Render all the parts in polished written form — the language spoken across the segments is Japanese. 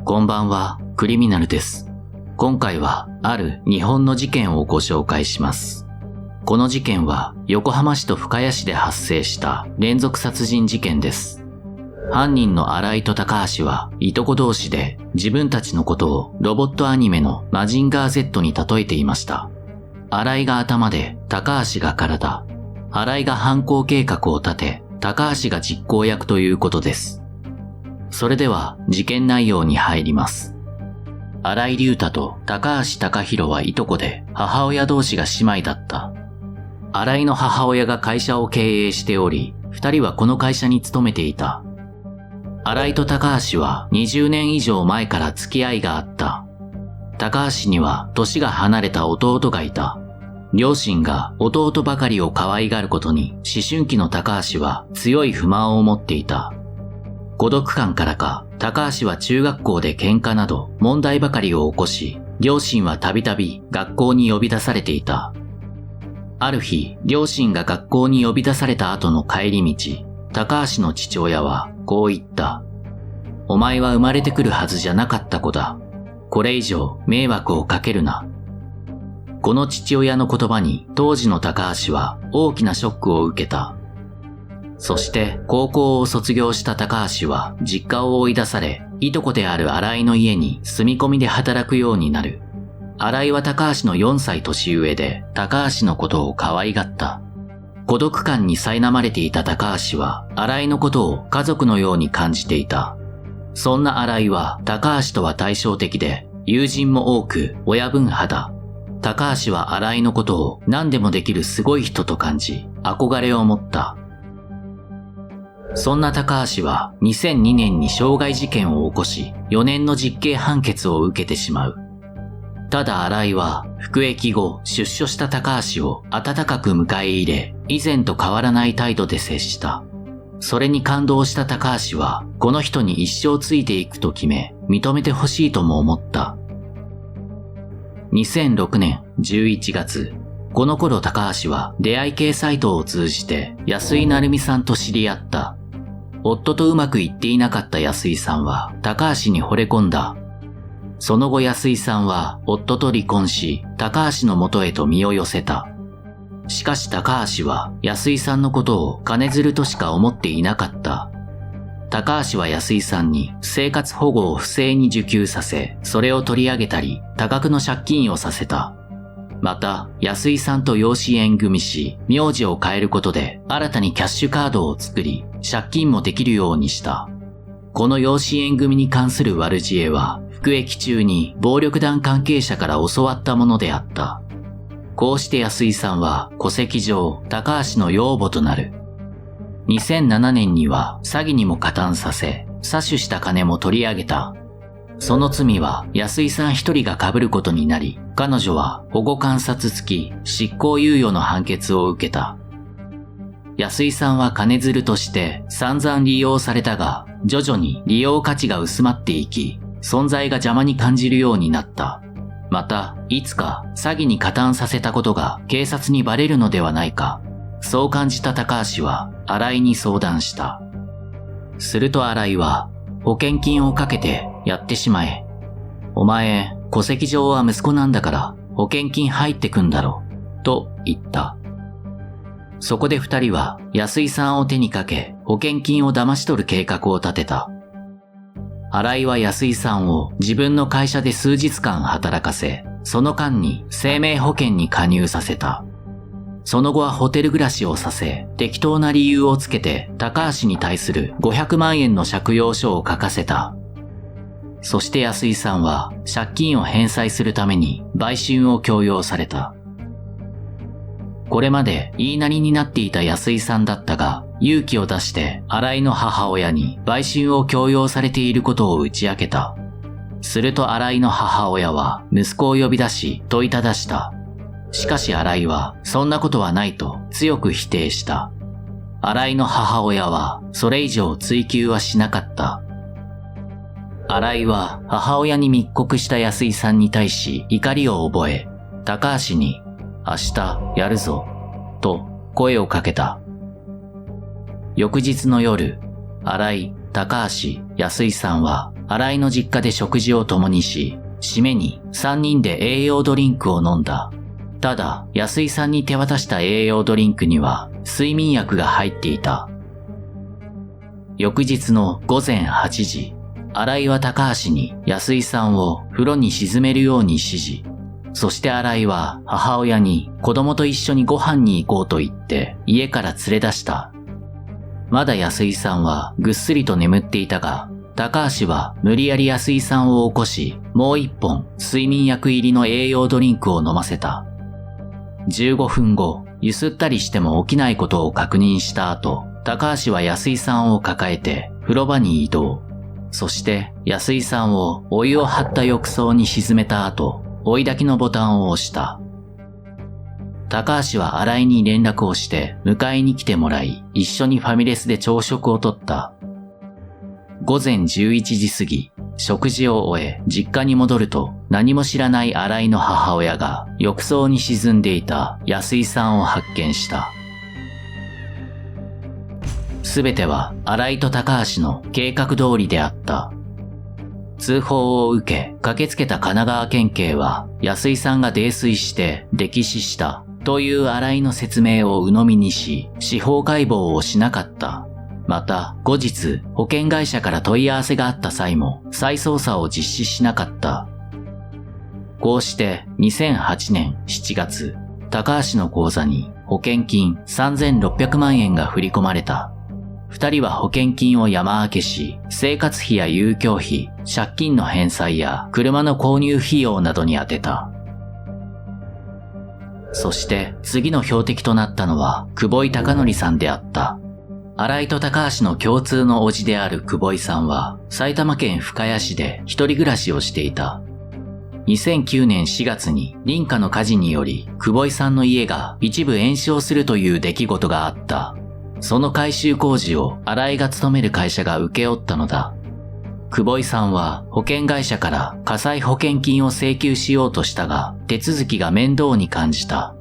こんばんは、クリミナルです。今回はある日本の事件をご紹介します。この事件は横浜市と深谷市で発生した連続殺人事件です。犯人の新井と高橋はいとこ同士で自分たちのことをロボットアニメのマジンガー Z に例えていました。新井が頭で高橋が体。新井が犯行計画を立て、高橋が実行役ということです。それでは事件内容に入ります。新井隆太と高橋貴博はいとこで母親同士が姉妹だった。新井の母親が会社を経営しており、二人はこの会社に勤めていた。新井と高橋は20年以上前から付き合いがあった。高橋には年が離れた弟がいた。両親が弟ばかりを可愛がることに思春期の高橋は強い不満を持っていた。孤独感からか、高橋は中学校で喧嘩など問題ばかりを起こし、両親はたびたび学校に呼び出されていた。ある日、両親が学校に呼び出された後の帰り道、高橋の父親はこう言った。お前は生まれてくるはずじゃなかった子だ。これ以上迷惑をかけるな。この父親の言葉に当時の高橋は大きなショックを受けた。そして高校を卒業した高橋は実家を追い出され、いとこである新井の家に住み込みで働くようになる。新井は高橋の4歳年上で高橋のことを可愛がった。孤独感に苛まれていた高橋は新井のことを家族のように感じていた。そんな新井は高橋とは対照的で友人も多く親分派だ。高橋は新井のことを何でもできるすごい人と感じ憧れを持った。そんな高橋は2002年に傷害事件を起こし4年の実刑判決を受けてしまう。ただ新井は服役後出所した高橋を温かく迎え入れ、以前と変わらない態度で接した。それに感動した高橋はこの人に一生ついていくと決め、認めてほしいとも思った。2006年11月、この頃高橋は出会い系サイトを通じて安井成美さんと知り合った。夫とうまくいっていなかった安井さんは高橋に惚れ込んだ。その後安井さんは夫と離婚し、高橋の元へと身を寄せた。しかし高橋は安井さんのことを金づるとしか思っていなかった。高橋は安井さんに生活保護を不正に受給させ、それを取り上げたり、多額の借金をさせた。また、安井さんと養子縁組し、名字を変えることで新たにキャッシュカードを作り、借金もできるようにした。この養子縁組に関する悪知恵は、服役中に暴力団関係者から教わったものであった。こうして安井さんは戸籍上、高橋の養母となる。2007年には詐欺にも加担させ、詐取した金も取り上げた。その罪は安井さん一人が被ることになり、彼女は保護観察付き執行猶予の判決を受けた。安井さんは金づるとして散々利用されたが、徐々に利用価値が薄まっていき、存在が邪魔に感じるようになった。また、いつか詐欺に加担させたことが警察にバレるのではないか。そう感じた高橋は新井に相談した。すると新井は、保険金をかけてやってしまえ。お前、戸籍上は息子なんだから保険金入ってくんだろ。と言った。そこで二人は安井さんを手にかけ保険金を騙し取る計画を立てた。新井は安井さんを自分の会社で数日間働かせ、その間に生命保険に加入させた。その後はホテル暮らしをさせ、適当な理由をつけて高橋に対する500万円の借用書を書かせた。そして安井さんは借金を返済するために売春を強要された。これまで言いなりになっていた安井さんだったが、勇気を出して新井の母親に売春を強要されていることを打ち明けた。すると新井の母親は息子を呼び出し問いただした。しかし新井はそんなことはないと強く否定した。新井の母親はそれ以上追及はしなかった。新井は母親に密告した安井さんに対し怒りを覚え、高橋に明日やるぞと声をかけた。翌日の夜、新井、高橋、安井さんは新井の実家で食事を共にし、締めに3人で栄養ドリンクを飲んだ。ただ、安井さんに手渡した栄養ドリンクには睡眠薬が入っていた。翌日の午前8時、新井は高橋に安井さんを風呂に沈めるように指示。そして新井は母親に子供と一緒にご飯に行こうと言って家から連れ出した。まだ安井さんはぐっすりと眠っていたが、高橋は無理やり安井さんを起こし、もう一本睡眠薬入りの栄養ドリンクを飲ませた。15分後、ゆすったりしても起きないことを確認した後、高橋は安井さんを抱えて風呂場に移動。そして安井さんをお湯を張った浴槽に沈めた後、追い焚きのボタンを押した。高橋は新井に連絡をして迎えに来てもらい、一緒にファミレスで朝食をとった。午前11時過ぎ、食事を終え実家に戻ると、何も知らない新井の母親が浴槽に沈んでいた安井さんを発見した。すべては新井と高橋の計画通りであった。通報を受け、駆けつけた神奈川県警は、安井さんが泥酔して溺死したという新井の説明を鵜呑みにし、司法解剖をしなかった。また、後日、保険会社から問い合わせがあった際も、再捜査を実施しなかった。こうして、2008年7月、高橋の口座に保険金3600万円が振り込まれた。二人は保険金を山分けし、生活費や遊興費、借金の返済や車の購入費用などに充てた。そして次の標的となったのは久保井孝則さんであった。新井と高橋の共通の叔父である久保井さんは埼玉県深谷市で一人暮らしをしていた。2009年4月に林家の火事により久保井さんの家が一部延焼するという出来事があった。その改修工事を新井が勤める会社が請け負ったのだ。久保井さんは保険会社から火災保険金を請求しようとしたが、手続きが面倒に感じた。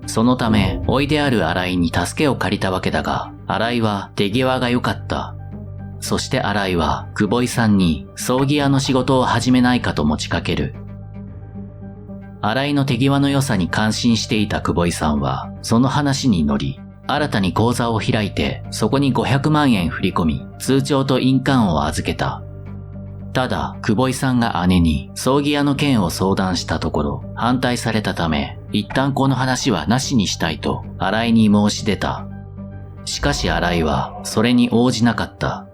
そのため、甥である新井に助けを借りたわけだが、新井は手際が良かった。そして新井は久保井さんに葬儀屋の仕事を始めないかと持ちかける。新井の手際の良さに感心していた久保井さんは、その話に乗り、新たに口座を開いて、そこに500万円振り込み、通帳と印鑑を預けた。ただ、久保井さんが姉に葬儀屋の件を相談したところ、反対されたため、一旦この話はなしにしたいと、新井に申し出た。しかし新井は、それに応じなかった。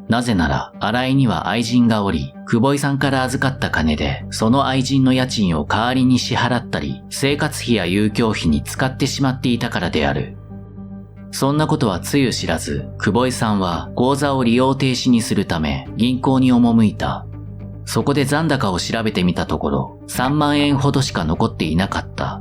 なぜなら、新井には愛人がおり、久保井さんから預かった金で、その愛人の家賃を代わりに支払ったり、生活費や遊興費に使ってしまっていたからである。そんなことはつゆ知らず、久保井さんは口座を利用停止にするため銀行に赴いた。そこで残高を調べてみたところ、3万円ほどしか残っていなかった。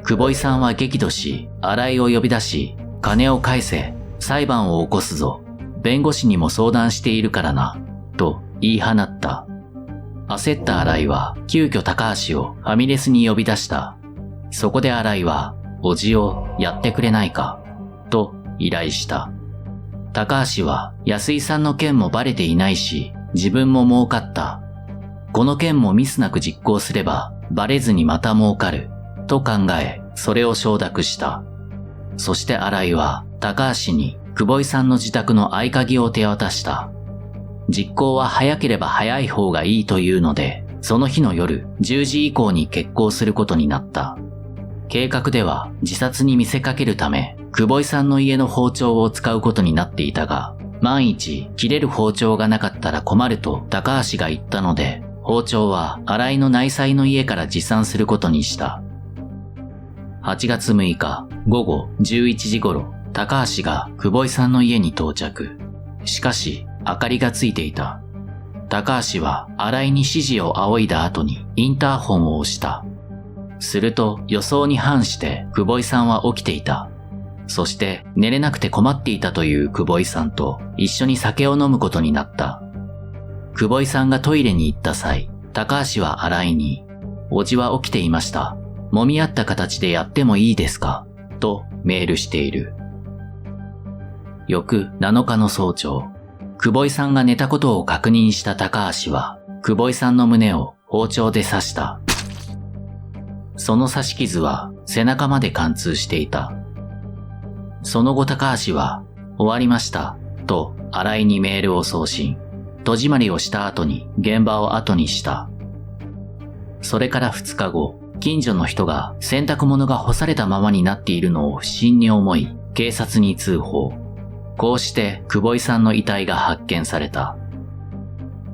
久保井さんは激怒し、新井を呼び出し、金を返せ、裁判を起こすぞ、弁護士にも相談しているからな、と言い放った。焦った新井は急遽高橋をファミレスに呼び出した。そこで新井は、おじをやってくれないか、と依頼した。高橋は安井さんの件もバレていないし、自分も儲かった。この件もミスなく実行すればバレずにまた儲かると考え、それを承諾した。そして新井は高橋に久保井さんの自宅の合鍵を手渡した。実行は早ければ早い方がいいというので、その日の夜10時以降に決行することになった。計画では自殺に見せかけるため、久保井さんの家の包丁を使うことになっていたが、万一切れる包丁がなかったら困ると高橋が言ったので、包丁は新井の内妻の家から持参することにした。8月6日午後11時頃、高橋が久保井さんの家に到着。しかし、明かりがついていた。高橋は新井に指示を仰いだ後にインターホンを押した。すると予想に反して久保井さんは起きていた。そして寝れなくて困っていたという久保井さんと一緒に酒を飲むことになった。久保井さんがトイレに行った際、高橋は新井に、おじは起きていました。揉み合った形でやってもいいですかとメールしている。翌7日の早朝、久保井さんが寝たことを確認した高橋は、久保井さんの胸を包丁で刺した。その刺し傷は背中まで貫通していた。その後高橋は、終わりました、と新井にメールを送信。戸締まりをした後に現場を後にした。それから2日後、近所の人が洗濯物が干されたままになっているのを不審に思い、警察に通報。こうして久保井さんの遺体が発見された。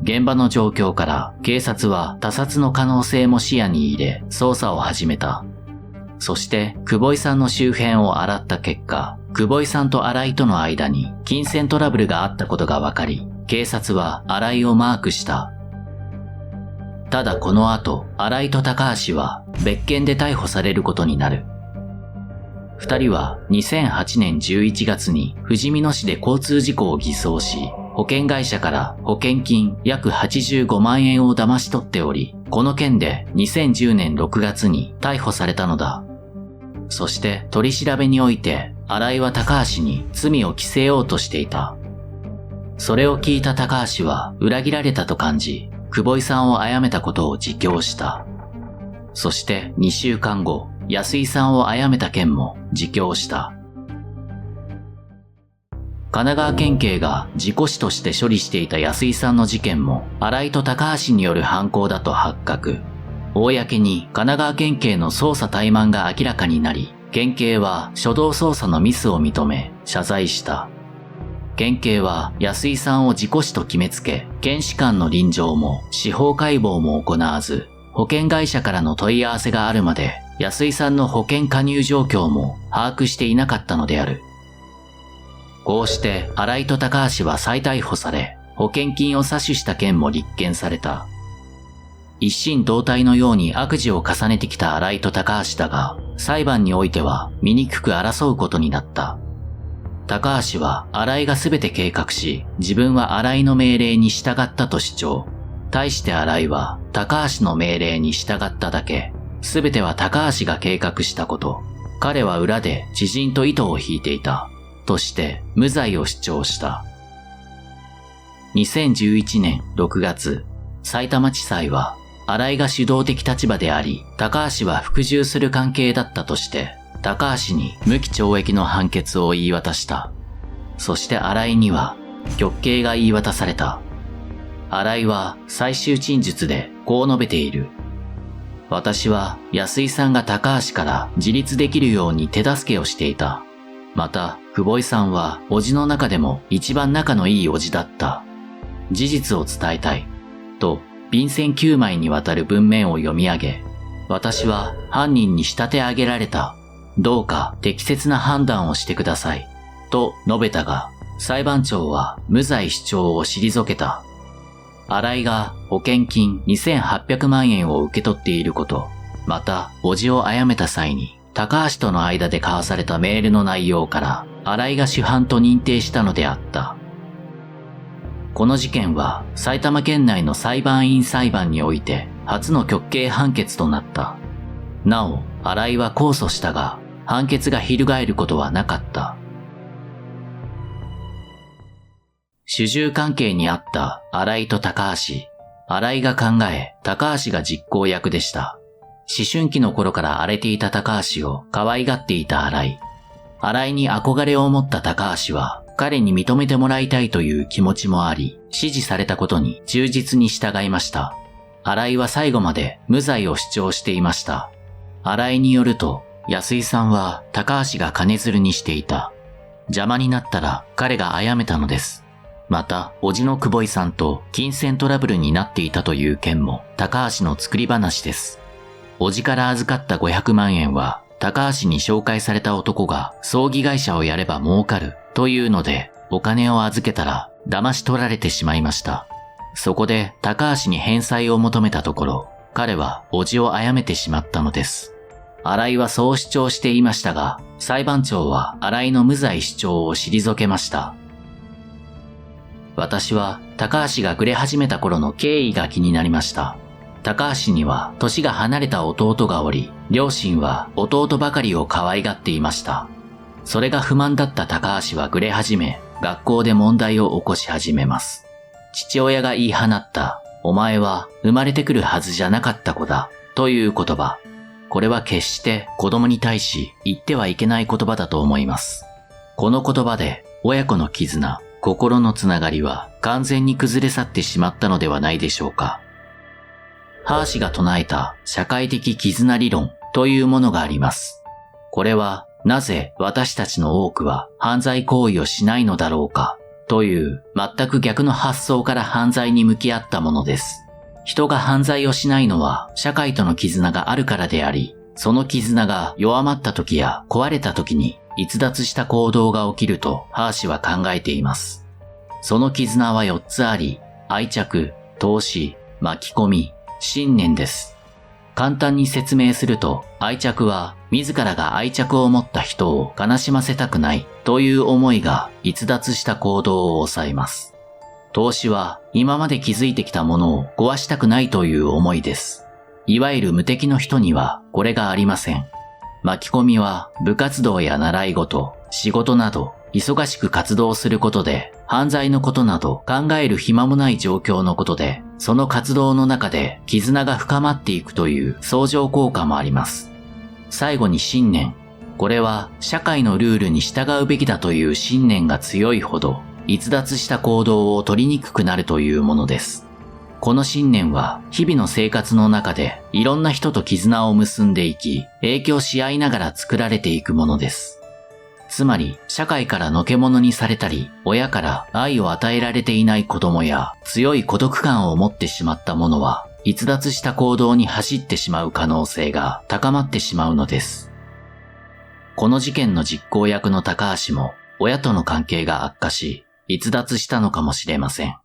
現場の状況から警察は他殺の可能性も視野に入れ捜査を始めた。そして久保井さんの周辺を洗った結果、久保井さんと新井との間に金銭トラブルがあったことが分かり、警察は新井をマークした。ただこの後、新井と高橋は別件で逮捕されることになる。二人は2008年11月にふじみ野市で交通事故を偽装し、保険会社から保険金約85万円を騙し取っており、この件で2010年6月に逮捕されたのだ。そして取り調べにおいて、新井は高橋に罪を着せようとしていた。それを聞いた高橋は裏切られたと感じ、久保井さんを殺めたことを自供した。そして2週間後、安井さんを殺めた件も自供した。神奈川県警が事故死として処理していた安井さんの事件も新井と高橋による犯行だと発覚。公に神奈川県警の捜査怠慢が明らかになり、県警は初動捜査のミスを認め謝罪した。県警は安井さんを事故死と決めつけ、検視官の臨場も司法解剖も行わず、保険会社からの問い合わせがあるまで安井さんの保険加入状況も把握していなかったのである。こうして新井と高橋は再逮捕され、保険金を詐取した件も立件された。一心同体のように悪事を重ねてきた新井と高橋だが、裁判においては醜く争うことになった。高橋は新井が全て計画し、自分は新井の命令に従ったと主張。対して新井は高橋の命令に従っただけ。全ては高橋が計画したこと。彼は裏で知人と糸を引いていた。として無罪を主張した。2011年6月、さいたま地裁は新井が主導的立場であり、高橋は服従する関係だったとして、高橋に無期懲役の判決を言い渡した。そして新井には極刑が言い渡された。新井は最終陳述でこう述べている。私は安井さんが高橋から自立できるように手助けをしていた。また、久保井さんは叔父の中でも一番仲のいい叔父だった。事実を伝えたい。と、便箋9枚にわたる文面を読み上げ、私は犯人に仕立て上げられた。どうか適切な判断をしてください。と述べたが、裁判長は無罪主張を退けた。新井が保険金2800万円を受け取っていること、また、叔父を殺めた際に、高橋との間で交わされたメールの内容から、新井が主犯と認定したのであった。この事件は、埼玉県内の裁判員裁判において、初の極刑判決となった。なお、新井は控訴したが、判決が翻ることはなかった。主従関係にあった新井と高橋。新井が考え、高橋が実行役でした。思春期の頃から荒れていた高橋を可愛がっていた新井。新井に憧れを持った高橋は、彼に認めてもらいたいという気持ちもあり、指示されたことに忠実に従いました。新井は最後まで無罪を主張していました。新井によると、安井さんは高橋が金づるにしていた。邪魔になったら彼が殺めたのです。また、叔父の久保井さんと金銭トラブルになっていたという件も高橋の作り話です。叔父から預かった500万円は高橋に紹介された男が葬儀会社をやれば儲かるというのでお金を預けたら騙し取られてしまいました。そこで高橋に返済を求めたところ彼は叔父を殺めてしまったのです。新井はそう主張していましたが裁判長は新井の無罪主張を退けました。私は高橋がグレ始めた頃の経緯が気になりました。高橋には年が離れた弟がおり、両親は弟ばかりを可愛がっていました。それが不満だった高橋はグレ始め、学校で問題を起こし始めます。父親が言い放った、お前は生まれてくるはずじゃなかった子だ、という言葉。これは決して子供に対し言ってはいけない言葉だと思います。この言葉で親子の絆、心のつながりは完全に崩れ去ってしまったのではないでしょうか。ハーシが唱えた社会的絆理論というものがあります。これはなぜ私たちの多くは犯罪行為をしないのだろうかという全く逆の発想から犯罪に向き合ったものです。人が犯罪をしないのは社会との絆があるからであり、その絆が弱まった時や壊れた時に逸脱した行動が起きるとハーシは考えています。その絆は4つあり、愛着、投資、巻き込み、信念です。簡単に説明すると、愛着は自らが愛着を持った人を悲しませたくないという思いが逸脱した行動を抑えます。投資は今まで築いてきたものを壊したくないという思いです。いわゆる無敵の人にはこれがありません。巻き込みは部活動や習い事、仕事など忙しく活動することで犯罪のことなど考える暇もない状況のことでその活動の中で絆が深まっていくという相乗効果もあります。最後に信念。これは社会のルールに従うべきだという信念が強いほど逸脱した行動を取りにくくなるというものです。この信念は日々の生活の中でいろんな人と絆を結んでいき、影響し合いながら作られていくものです。つまり、社会からのけ者にされたり、親から愛を与えられていない子供や強い孤独感を持ってしまった者は、逸脱した行動に走ってしまう可能性が高まってしまうのです。この事件の実行役の高橋も、親との関係が悪化し、逸脱したのかもしれません。